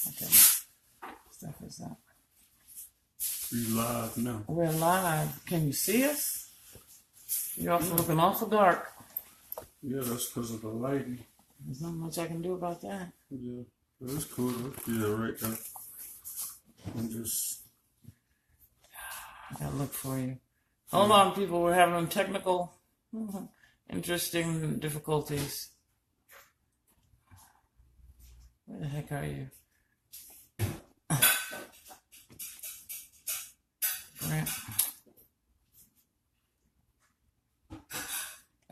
Okay. Stuff is up. We live now. We're live. Can you see us? You're also looking awful dark. Yeah, that's because of the lighting. There's not much I can do about that. Yeah, that's cool. Yeah, right there. And just... I gotta look for you. Hold on, people. We're having technical, interesting difficulties. Where the heck are you? Right.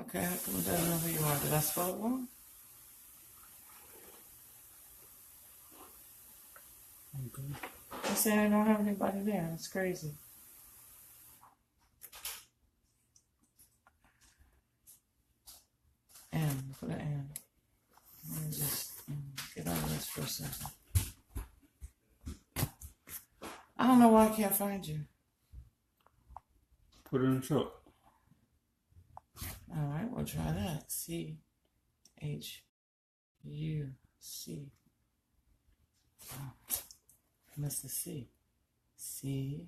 Okay, how come it doesn't know who you are? Did I spell it wrong? Okay. I say I don't have anybody there. That's crazy. Put an N. Let me just get out of this for a second. I don't know why I can't find you. Put it in the chat. All right, we'll try that. C-H-U-C. Oh, I missed the C. C-H-U-C.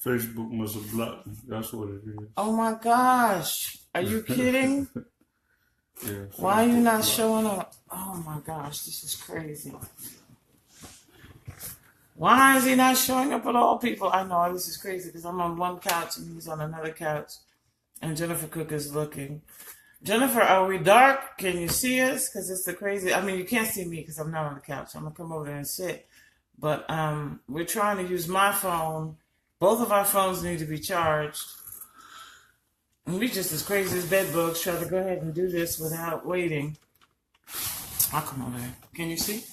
Facebook must have blocked me. That's what it is. Oh my gosh. Are you kidding? Yeah. Why are you not showing up? Oh my gosh, this is crazy. Why is he not showing up at all, people? I know this is crazy because I'm on one couch and he's on another couch. And Jennifer Cook is looking. Jennifer, are we dark? Can you see us? Because it's the crazy. I mean, you can't see me because I'm not on the couch. I'm going to come over there and sit. But we're trying to use my phone. Both of our phones need to be charged. And we just as crazy as bedbugs try to go ahead and do this without waiting. I'll come over there. Can you see?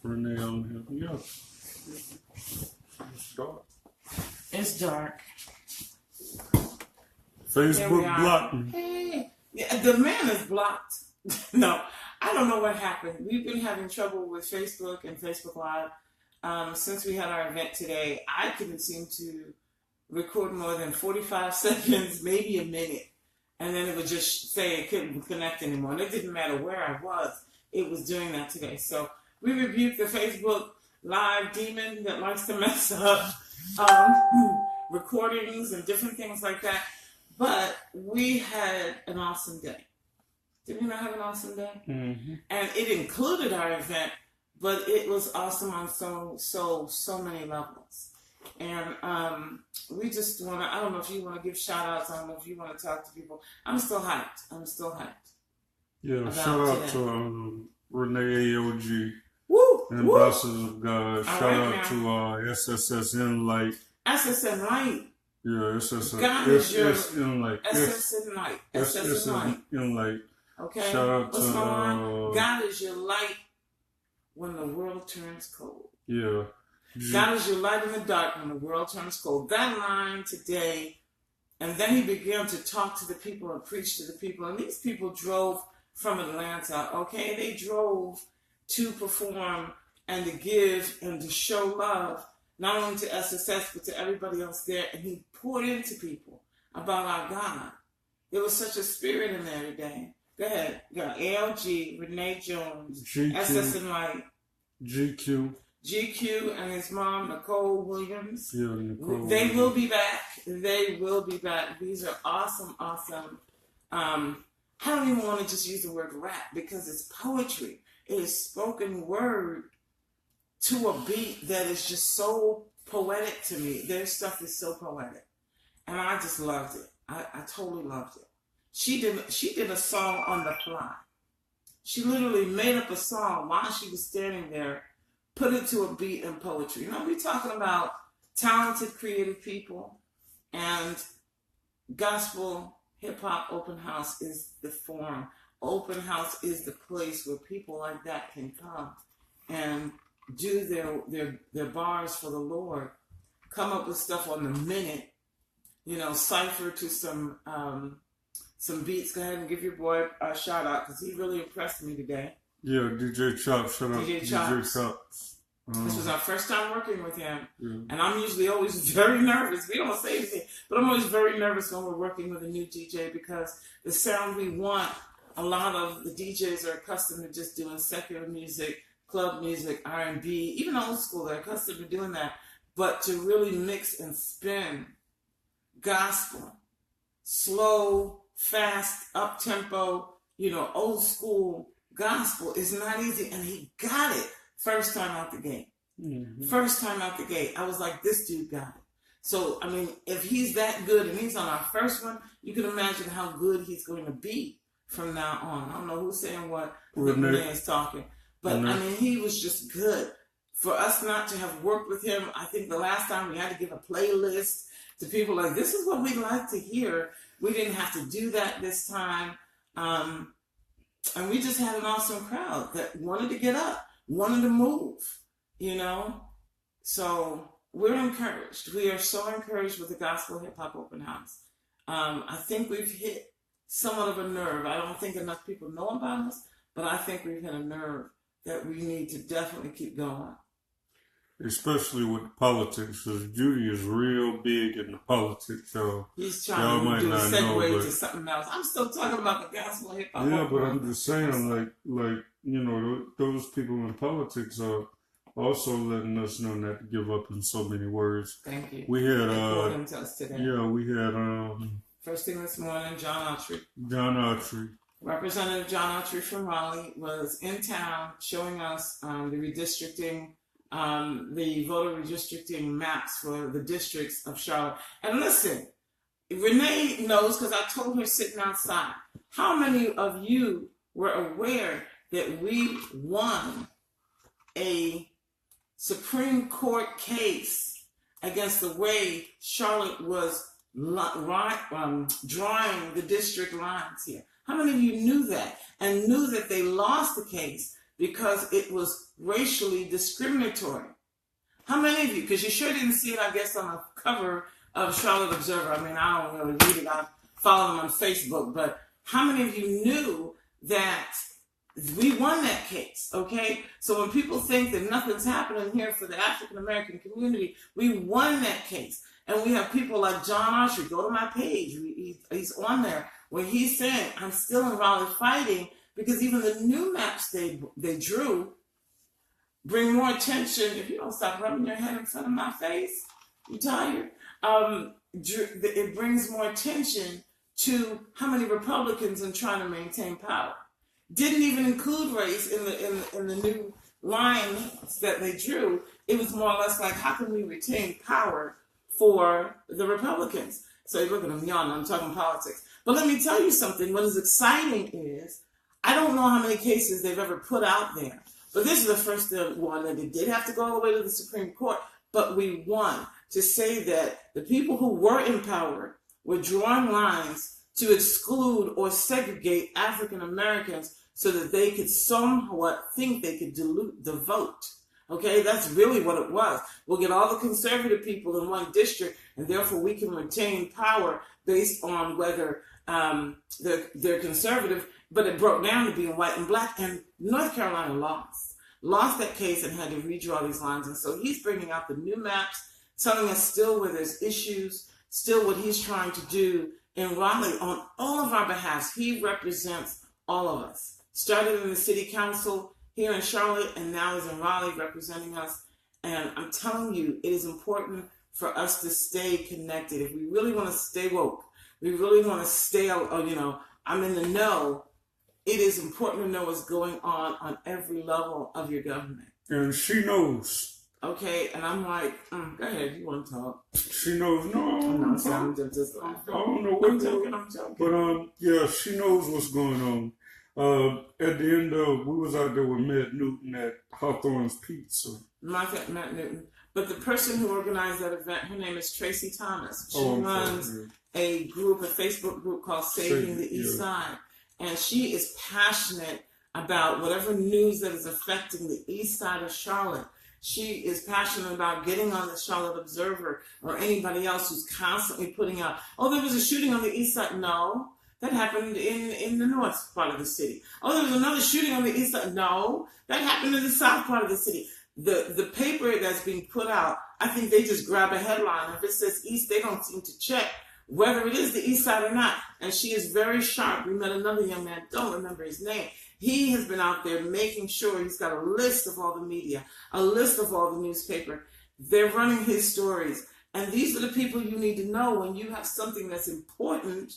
Renee on here. Yeah. It's dark. It's dark. Facebook blocked me. Hey. Yeah, the man is blocked. No, I don't know what happened. We've been having trouble with Facebook and Facebook Live. Since we had our event today, I couldn't seem to record more than 45 seconds, maybe a minute. And then it would just say it couldn't connect anymore. And it didn't matter where I was. It was doing that today. So we rebuked the Facebook Live demon that likes to mess up recordings and different things like that. But we had an awesome day. Did we not have an awesome day? Mm-hmm. And it included our event. But it was awesome on so many levels. And we just want to, I don't know if you want to give shout outs. I don't know if you want to talk to people. I'm still hyped. Yeah, shout out to Renee AOG. Woo! Ambassadors of God. Shout right, out to SSN Light. SSN Light. Yeah, SSN Light. SSN Light. SSN Light. Okay. Shout out What's to going on? God is your light when the world turns cold. Yeah. God is your light in the dark when the world turns cold. That line today, and then he began to talk to the people and preach to the people. And these people drove from Atlanta, okay? They drove to perform and to give and to show love, not only to SSS, but to everybody else there. And he poured into people about our God. There was such a spirit in there today. Go ahead. Got ALG, Renee Jones, GQ, SSN Light, GQ and his mom, Nicole Williams. Yeah, Nicole. They will be back. They will be back. These are awesome. I don't even want to just use the word rap because it's poetry. It is spoken word to a beat that is just so poetic to me. Their stuff is so poetic. And I just loved it. I totally loved it. She did a song on the fly. She literally made up a song while she was standing there, put it to a beat and poetry. You know, we're talking about talented, creative people, and gospel hip-hop open house is the forum. Open house is the place where people like that can come and do their bars for the Lord, come up with stuff on the minute, you know, cipher to some beats. Go ahead and give your boy a shout out because he really impressed me today. Yeah, DJ Chops. Shout out DJ Chops. This was our first time working with him. Yeah. And I'm usually always very nervous. We don't say anything, but I'm always very nervous when we're working with a new DJ because the sound we want a lot of the DJs are accustomed to just doing secular music, club music, R&B, even old school, they're accustomed to doing that. But to really mix and spin gospel, slow, fast, up-tempo, old school gospel is not easy. And he got it first time out the gate. Mm-hmm. First time out the gate. I was like, this dude got it. So, I mean, if he's that good and he's on our first one, you can imagine how good he's going to be from now on. I don't know who's saying what. Renee is talking. But, I mean, he was just good. For us not to have worked with him, I think the last time we had to give a playlist to people like, this is what we like to hear. We didn't have to do that this time. And we just had an awesome crowd that wanted to get up, wanted to move, So we're encouraged. We are so encouraged with the Gospel Hip Hop Open House. I think we've hit somewhat of a nerve. I don't think enough people know about us, but I think we've hit a nerve that we need to definitely keep going. Especially with politics, because Judy is real big in the politics, so he's trying to do a segue to something else. I'm still talking about the Gospel Hip Hop. Yeah, but I'm just saying, those people in politics are also letting us know not to give up in so many words. Thank you. We had to us today. Yeah, we had first thing this morning, John Autry. Representative John Autry from Raleigh was in town showing us the redistricting, the voter redistricting maps for the districts of Charlotte. And listen, Renee knows because I told her sitting outside. How many of you were aware that we won a Supreme Court case against the way Charlotte was drawing the district lines here? How many of you knew that and knew that they lost the case because it was racially discriminatory? How many of you? Because you sure didn't see it, I guess, on the cover of Charlotte Observer. I mean, I don't really read it. I follow them on Facebook. But how many of you knew that we won that case, okay? So when people think that nothing's happening here for the African-American community, we won that case. And we have people like John Autry. Go to my page. He's on there where he's saying, I'm still in Raleigh fighting because even the new maps they drew bring more attention. If you don't stop rubbing your head in front of my face, you tired? It brings more attention to how many Republicans are trying to maintain power. Didn't even include race in the new lines that they drew. It was more or less like, how can we retain power for the Republicans? So you look at them yawning, I'm talking politics. But let me tell you something. What is exciting is, I don't know how many cases they've ever put out there, but this is the first one that they did have to go all the way to the Supreme Court, but we won to say that the people who were in power were drawing lines to exclude or segregate African Americans so that they could somewhat think they could dilute the vote. Okay, that's really what it was. We'll get all the conservative people in one district, and therefore we can retain power based on whether they're conservative, but it broke down to being white and black, and North Carolina lost that case and had to redraw these lines. And so he's bringing out the new maps, telling us still where there's issues, still what he's trying to do in Raleigh on all of our behalf. He represents all of us. Started in the city council here in Charlotte, and now is in Raleigh representing us. And I'm telling you, it is important for us to stay connected. If we really want to stay woke, we really want to stay, I'm in the know, it is important to know what's going on every level of your government. And she knows. Okay, and I'm like, go ahead, you want to talk. She knows. No, I'm just I don't know what I'm joking. But, yeah, she knows what's going on. At the end of, we was out there with Matt Newton at Hawthorne's Pizza. Matt Newton. But the person who organized that event, her name is Tracy Thomas. She runs a Facebook group called Saving the East Side. And she is passionate about whatever news that is affecting the east side of Charlotte. She is passionate about getting on the Charlotte Observer or anybody else who's constantly putting out, there was a shooting on the east side. No, that happened in the north part of the city. There was another shooting on the east side. No, that happened in the south part of the city. The paper that's being put out, I think they just grab a headline. If it says east, they don't seem to check whether it is the East Side or not. And she is very sharp. We met another young man, don't remember his name. He has been out there making sure he's got a list of all the media, a list of all the newspaper. They're running his stories. And these are the people you need to know when you have something that's important,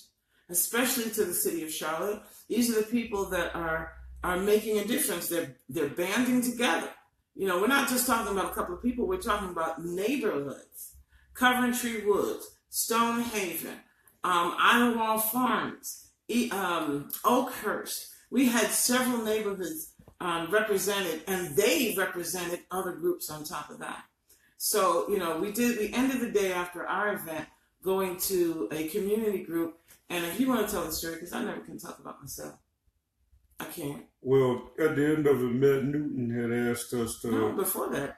especially to the city of Charlotte. These are the people that are making a difference. They're banding together. You know, we're not just talking about a couple of people. We're talking about neighborhoods. Coventry Woods, Stonehaven, Idlewild Farms, Oakhurst. We had several neighborhoods represented, and they represented other groups on top of that. So, you know, we ended the day after our event going to a community group. And if you want to tell the story, because I never can talk about myself. I can't. Well, at the end of it, Matt Newton had asked us to... No, before that.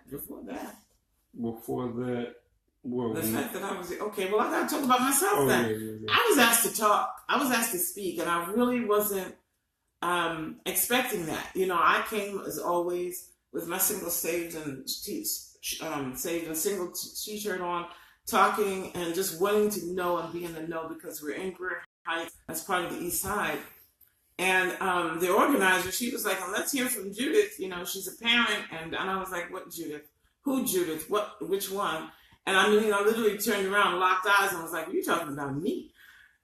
Well, the fact that I was... Okay, well, I got to talk about myself then. Yeah. I was asked to talk. I was asked to speak, and I really wasn't expecting that. You know, I came, as always, with my single saved and saved a single t-shirt on, talking and just wanting to know and be in the know because we're in Greer Heights as part of the East Side. And the organizer, she was like, let's hear from Judith. You know, she's a parent. And I was like, what Judith? Who Judith? Which one? And I mean, I literally turned around, locked eyes, and was like, you're talking about me.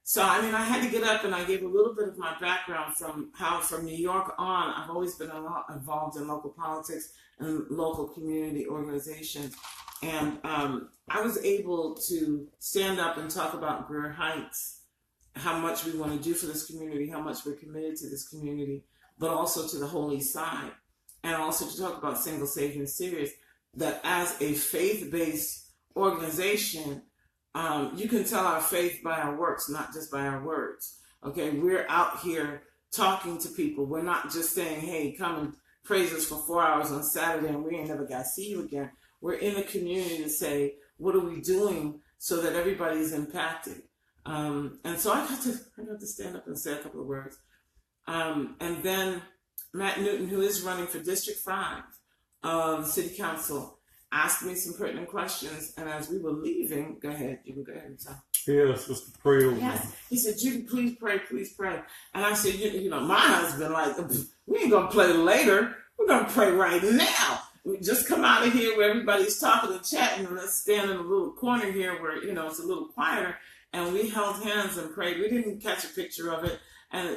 So, I mean, I had to get up and I gave a little bit of my background from how from New York on, I've always been involved in local politics and local community organizations. And I was able to stand up and talk about Greer Heights, how much we want to do for this community, how much we're committed to this community, but also to the whole East Side. And also to talk about Single, Saved, and Serious, that as a faith-based organization, you can tell our faith by our works, not just by our words. Okay, we're out here talking to people. We're not just saying, hey, come and praise us for 4 hours on Saturday and we ain't never got to see you again. We're in the community to say, what are we doing so that everybody's impacted? And so I got to stand up and say a couple of words. And then Matt Newton, who is running for District 5 of the City Council, asked me some pertinent questions. And as we were leaving, go ahead, you can go ahead and talk. Yes, just to pray over. Yes. He said, Judy, please pray, please pray. And I said, you know, my husband, like, we ain't going to play later. We're going to pray right now. We just come out of here where everybody's talking and chatting, and let's stand in a little corner here where, you know, it's a little quieter. And we held hands and prayed. We didn't catch a picture of it,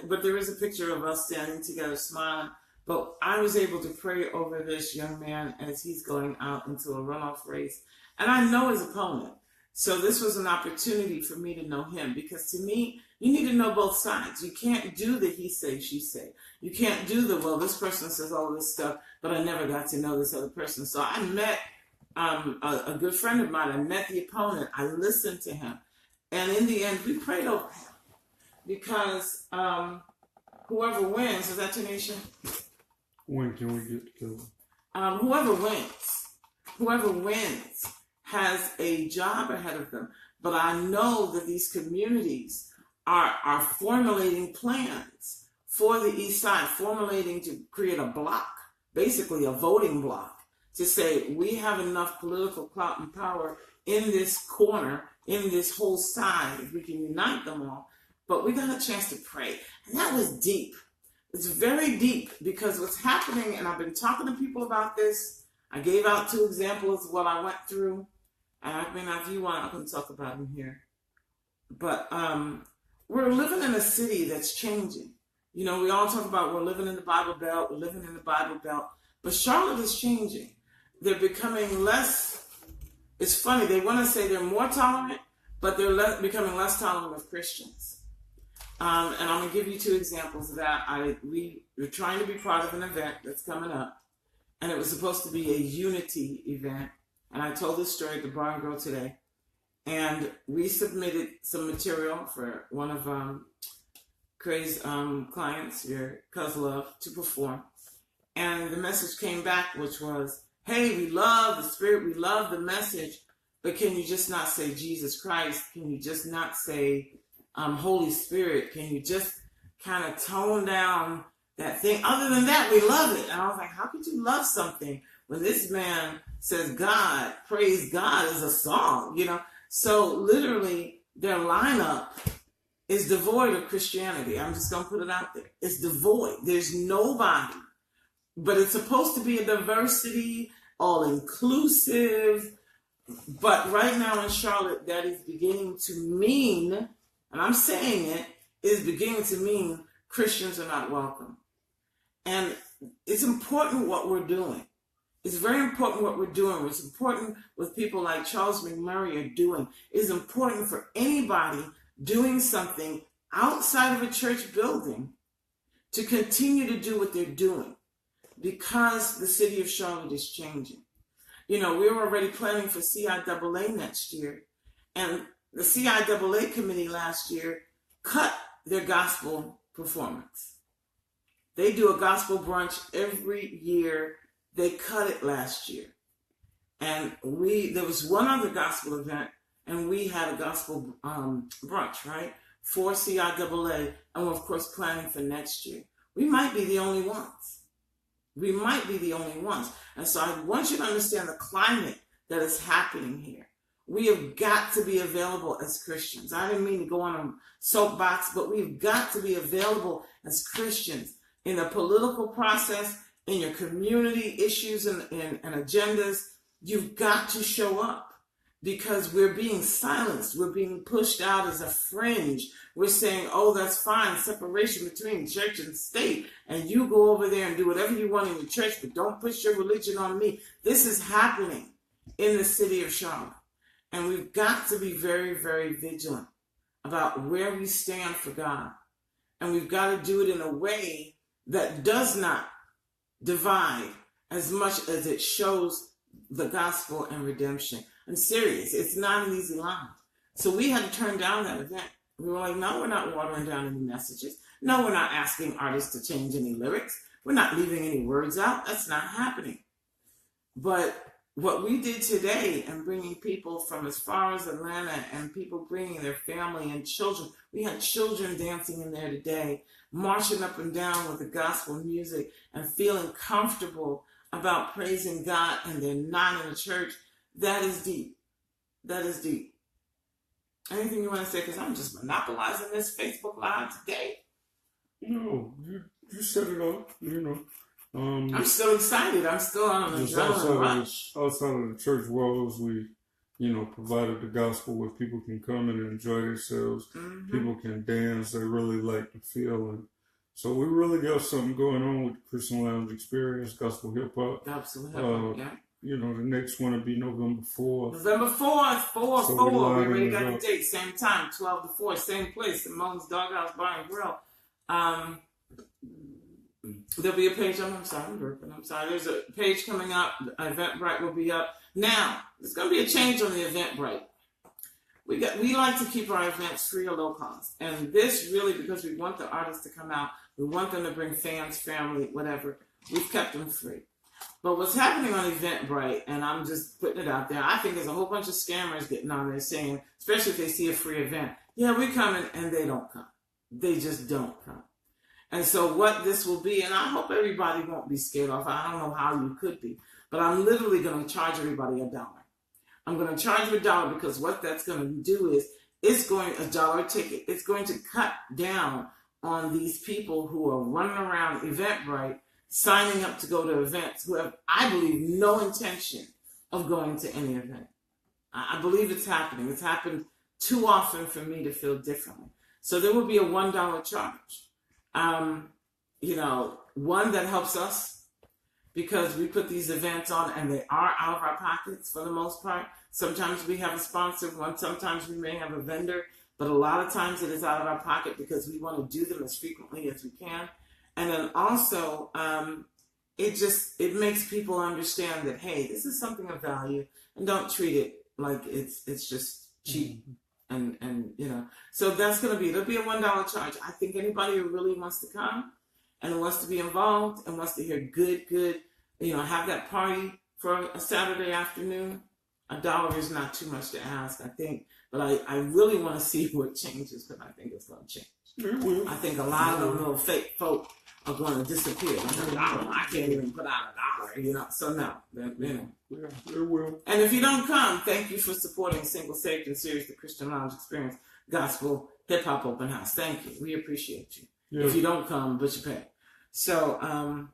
but there is a picture of us standing together smiling. But I was able to pray over this young man as he's going out into a runoff race. And I know his opponent. So this was an opportunity for me to know him, because to me, you need to know both sides. You can't do the he say, she say. You can't do the, well, this person says all this stuff, but I never got to know this other person. So I met a good friend of mine. I met the opponent. I listened to him. And in the end, we prayed over him. Because whoever wins, is that Tanisha? When can we get together? Whoever wins has a job ahead of them. But I know that these communities are formulating plans for the East Side, formulating to create a block, basically a voting block, to say we have enough political clout and power in this corner, in this whole side, if we can unite them all. But we got a chance to pray. And that was deep. It's very deep, because what's happening, and I've been talking to people about this. I gave out 2 examples of what I went through. And I mean, if you want, I can talk about them here. But we're living in a city that's changing. You know, we all talk about we're living in the Bible Belt, we're living in the Bible Belt. But Charlotte is changing. They're becoming less, it's funny, they want to say they're more tolerant, but they're becoming less tolerant of Christians. And I'm going to give you 2 examples of that. We were trying to be part of an event that's coming up, and it was supposed to be a unity event. And I told this story at the Bar and Grill today. And we submitted some material for one of Craig's clients, your cousin Love, to perform. And the message came back, which was, hey, we love the Spirit, we love the message, but can you just not say Jesus Christ? Can you just not say Holy Spirit? Can you just kind of tone down that thing? Other than that, we love it. And I was like, how could you love something when this man says God, praise God is a song, you know? So literally, their lineup is devoid of Christianity. I'm just going to put it out there. It's devoid. There's nobody. But it's supposed to be a diversity, all inclusive. But right now in Charlotte, that is beginning to mean, and I'm saying it, is beginning to mean Christians are not welcome. And it's important what we're doing. It's very important what we're doing. It's important what people like Charles McMurray are doing. It's important for anybody doing something outside of a church building to continue to do what they're doing, because the city of Charlotte is changing. You know, we were already planning for CIAA next year, and the CIAA committee last year cut their gospel performance. They do a gospel brunch every year. They cut it last year. And there was one other gospel event, and we had a gospel brunch, right, for CIAA, and we're, of course, planning for next year. We might be the only ones. We might be the only ones. And so I want you to understand the climate that is happening here. We have got to be available as Christians. I didn't mean to go on a soapbox, but we've got to be available as Christians in the political process, in your community issues and agendas. You've got to show up, because we're being silenced. We're being pushed out as a fringe. We're saying, oh, that's fine, separation between church and state, and you go over there and do whatever you want in your church, but don't push your religion on me. This is happening in the city of Charlotte. And we've got to be very, very vigilant about where we stand for God. And we've got to do it in a way that does not divide as much as it shows the gospel and redemption. I'm serious. It's not an easy line. So we had to turn down that event. We were like, no, we're not watering down any messages. No, we're not asking artists to change any lyrics. We're not leaving any words out. That's not happening. But what we did today, and bringing people from as far as Atlanta, and people bringing their family and children. We had children dancing in there today, marching up and down with the gospel music and feeling comfortable about praising God, and they're not in the church. That is deep. That is deep. Anything you want to say? Because I'm just monopolizing this Facebook Live today. No, you set it up, you know. I'm still excited. I'm still on an adrenaline rush. Outside of the church walls, we, you know, provided the gospel where people can come and enjoy themselves. Mm-hmm. People can dance. They really like the feeling. So we really got something going on with the Christian Lounge Experience, Gospel Hip Hop. Gospel Hip Hop, yeah. You know, the next one will be November 4th. November 4th, 4. We already got the date, same time, 12 to 4, same place, Simone's Doghouse Bar and Grill. There'll be a page, I'm sorry, there's a page coming up, Eventbrite will be up. Now, there's going to be a change on the Eventbrite. We like to keep our events free or low cost. And this really, because we want the artists to come out, we want them to bring fans, family, whatever, we've kept them free. But what's happening on Eventbrite, and I'm just putting it out there, I think there's a whole bunch of scammers getting on there saying, especially if they see a free event, yeah, we're coming, and they don't come. They just don't come. And so what this will be, and I hope everybody won't be scared off. I don't know how you could be, but I'm literally going to charge everybody $1. I'm going to charge you $1, because what that's going to do is, it's going $1 ticket. It's going to cut down on these people who are running around Eventbrite, signing up to go to events, who have, I believe, no intention of going to any event. I believe it's happening. It's happened too often for me to feel differently. So there will be a $1 charge. You know, one that helps us, because we put these events on and they are out of our pockets for the most part. Sometimes we have a sponsored one, sometimes we may have a vendor, but a lot of times it is out of our pocket because we want to do them as frequently as we can. And then also, it makes people understand that, hey, this is something of value, and don't treat it like it's just cheap. Mm-hmm. And you know, so there'll be a $1 charge. I think anybody who really wants to come and wants to be involved and wants to hear good, you know, have that party for a Saturday afternoon, $1 is not too much to ask, I think. But I really want to see what changes, because I think it's going to change. I think a lot of them little fake folk are going to disappear. Like $1, I can't even put out $1, So no, Yeah, it will. And if you don't come, thank you for supporting Single Saved and Serious, the Christian Lounge Experience Gospel Hip Hop Open House. Thank you. We appreciate you. Yeah. If you don't come, but you pay. So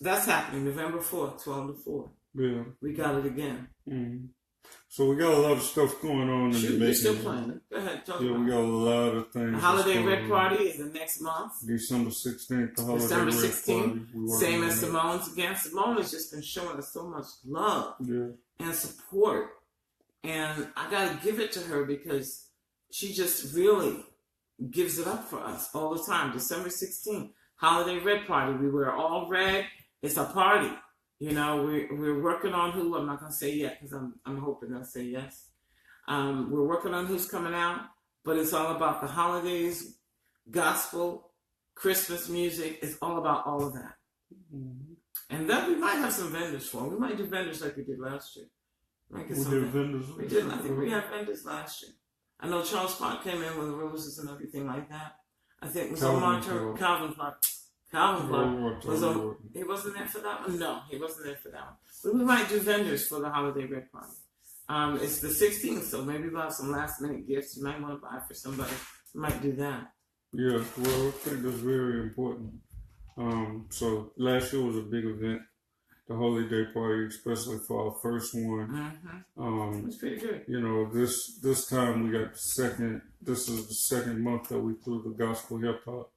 that's happening November 4th, 12 to 4. Yeah. We got it again. Mm-hmm. So we got a lot of stuff going on in the making. You're still playing. Go ahead, talk about it. We got a lot of things. The Holiday Red Party is the next month. December 16th, the Holiday December Red 16th, Party. Same as Simone's again. Simone has just been showing us so much love and support. And I got to give it to her because she just really gives it up for us all the time. December 16th, Holiday Red Party. We wear all red. It's a party. We're working on who. I'm not going to say yet because I'm hoping they'll say yes. We're working on who's coming out, but it's all about the holidays, gospel, Christmas music. It's all about all of that. Mm-hmm. And then we might have some vendors for. We might do vendors like we did last year. We did vendors. We did. I think we had vendors last year. I know Charles Park came in with roses and everything like that. I think it was Calvin Park. Was on. He wasn't there for that one. No, he wasn't there for that one. But we might do vendors for the Holiday Red Party. It's the 16th, so maybe we'll have some last minute gifts you might want to buy for somebody. We might do that. Yeah, well, I think that's very important. So last year was a big event, the Holiday Party, especially for our first one. Mm-hmm. It was pretty good. This time we got this is the second month that we threw the Gospel Hip Hop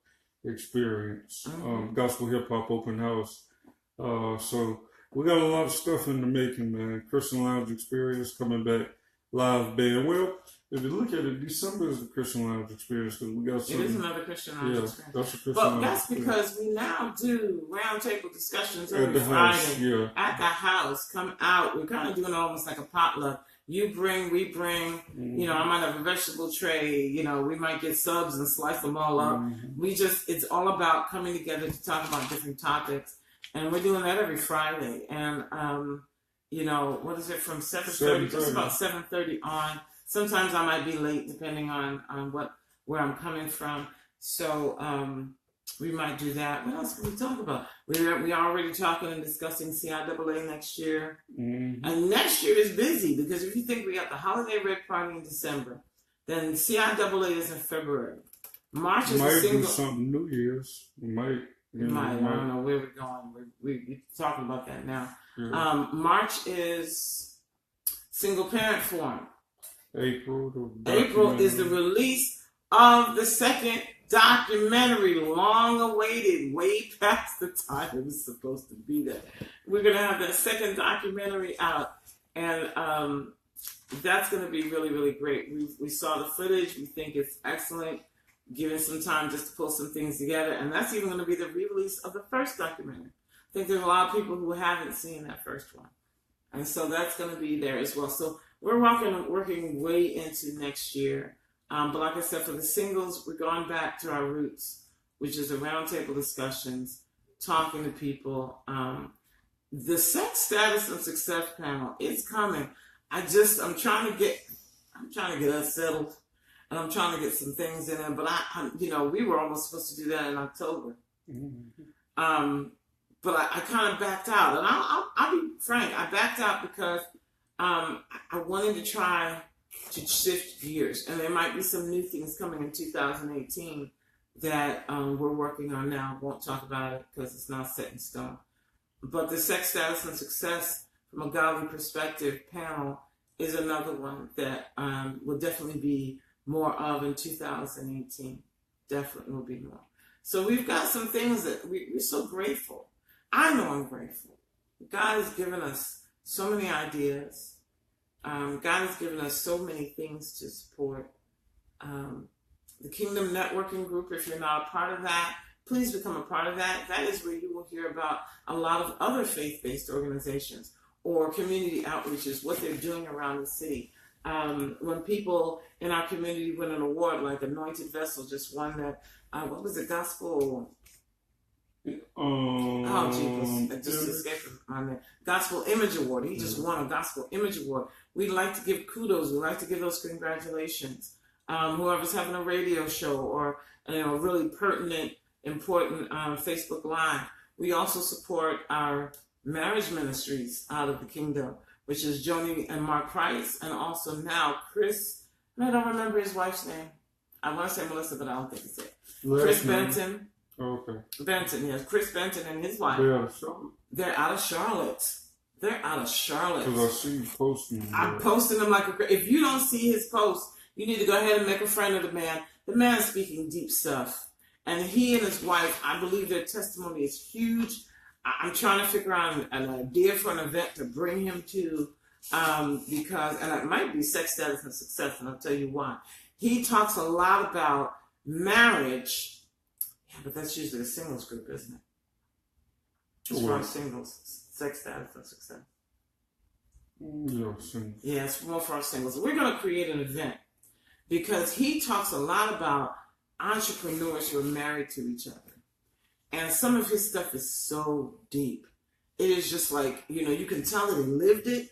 Experience, Gospel Hip Hop Open House. So we got a lot of stuff in the making, man. Christian Lounge Experience coming back, live band. Well, if you look at it, December is the Christian Lounge Experience because we got some. It is another Christian Lounge Experience. That's a Christian But Lounge that's because we now do roundtable discussions every Friday at the house. Come out. We're kind of doing almost like a potluck. You bring, we bring. Mm-hmm. I might have a vegetable tray. We might get subs and slice them all up. Mm-hmm. It's all about coming together to talk about different topics. And we're doing that every Friday. And, what is it, from 7:30, just about 7:30 on. Sometimes I might be late depending on where I'm coming from. So we might do that. What else can we talk about? We are already talking and discussing CIAA next year. Mm-hmm. And next year is busy because if you think we got the Holiday Red Party in December, then CIAA is in February. March is a single. Do something New Year's. We might. I don't know where we're going. We're talking about that now. Yeah. March is Single Parent Forum. April is the release of the second documentary, long awaited, way past the time it was supposed to be there. We're going to have that second documentary out, and that's going to be really, really great. We saw the footage. We think it's excellent. Given some time just to pull some things together, and that's even going to be the re-release of the first documentary. I think there's a lot of people who haven't seen that first one, and so that's going to be there as well. So we're working way into next year, but like I said, for the singles, we're going back to our roots, which is the roundtable discussions, talking to people. The sex status and success panel, it's coming. I'm trying to get us settled. And I'm trying to get some things in there, but we were almost supposed to do that in October. Mm-hmm. But I kind of backed out, and I'll be frank, I backed out because I wanted to try to shift gears, and there might be some new things coming in 2018 that we're working on now. Won't talk about it because it's not set in stone. But the sex status and success from a godly perspective panel is another one that will definitely be more of in 2018. Definitely will be more. So we've got some things that we're so grateful. I know I'm grateful. God has given us so many ideas. God has given us so many things to support. The Kingdom Networking Group, if you're not a part of that, please become a part of that. That is where you will hear about a lot of other faith-based organizations or community outreaches, what they're doing around the city. When people in our community win an award, like Anointed Vessel just won that, what was it, Gospel? It just escaped my name. Gospel Image Award. He just won a Gospel Image Award. We'd like to give kudos. We'd like to give those congratulations. Whoever's having a radio show or really pertinent important Facebook Live. We also support our marriage ministries out of the kingdom, which is Joni and Mark Price, and also now Chris, I don't remember his wife's name. I want to say Melissa, but I don't think it's it. Chris Benton. Oh, okay. Benton, yes. Chris Benton and his wife. They're out of Charlotte. They're out of Charlotte. They're out of Charlotte. Because I see you posting them. I'm posting them like a... If you don't see his post, you need to go ahead and make a friend of the man. The man's speaking deep stuff. And he and his wife, I believe their testimony is huge. I'm trying to figure out an idea for an event to bring him to, because, and it might be Sex Status and Success, and I'll tell you why. He talks a lot about marriage, yeah, but that's usually a singles group, isn't it? It's for singles, Sex Status and Success. Yeah, singles. Yeah, it's more for our singles. We're going to create an event because he talks a lot about entrepreneurs who are married to each other. And some of his stuff is so deep. It is just like, you can tell that he lived it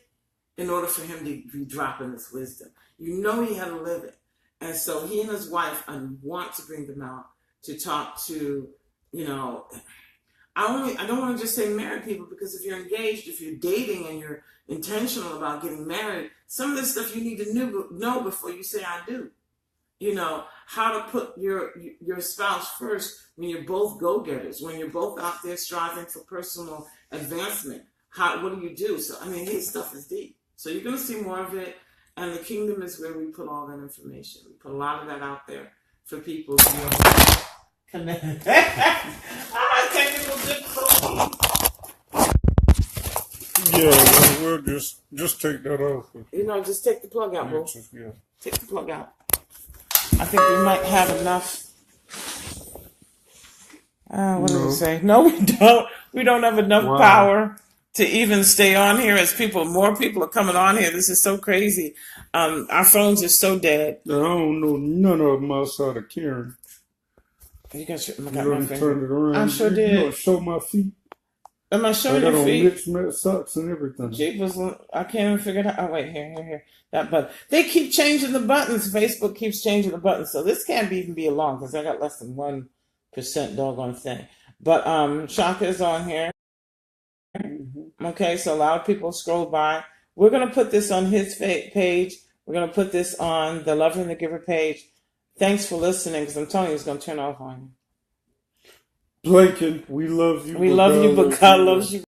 in order for him to be dropping this wisdom. You know he had to live it. And so he and his wife, I want to bring them out to talk to, I don't want to just say married people, because if you're engaged, if you're dating and you're intentional about getting married, some of this stuff you need to know before you say I do. How to put your spouse first when you're both go-getters, when you're both out there striving for personal advancement. What do you do? So, his stuff is deep. So you're going to see more of it. And the kingdom is where we put all that information. We put a lot of that out there for people to connect. Technical difficulty. Yeah, we'll just take that off. Just take the plug out, bro. Yeah. Take the plug out. I think we might have enough. What did we say? No, we don't. We don't have enough power to even stay on here as more people are coming on here. This is so crazy. Our phones are so dead. I don't know none of them outside of Karen. You got my turn it around. I sure did. You gonna show my feet? Am I showing your feet? I got on mixed socks and everything. I can't even figure it out. Oh, wait, here. That button. They keep changing the buttons. Facebook keeps changing the buttons. So this can't even be long because I got less than 1% doggone thing. But Shaka is on here. Mm-hmm. Okay, so a lot of people scroll by. We're going to put this on his page. We're going to put this on the Lover and the Giver page. Thanks for listening, because I'm telling you, it's going to turn off on you. Blaken, we love you. We love you, but God loves you.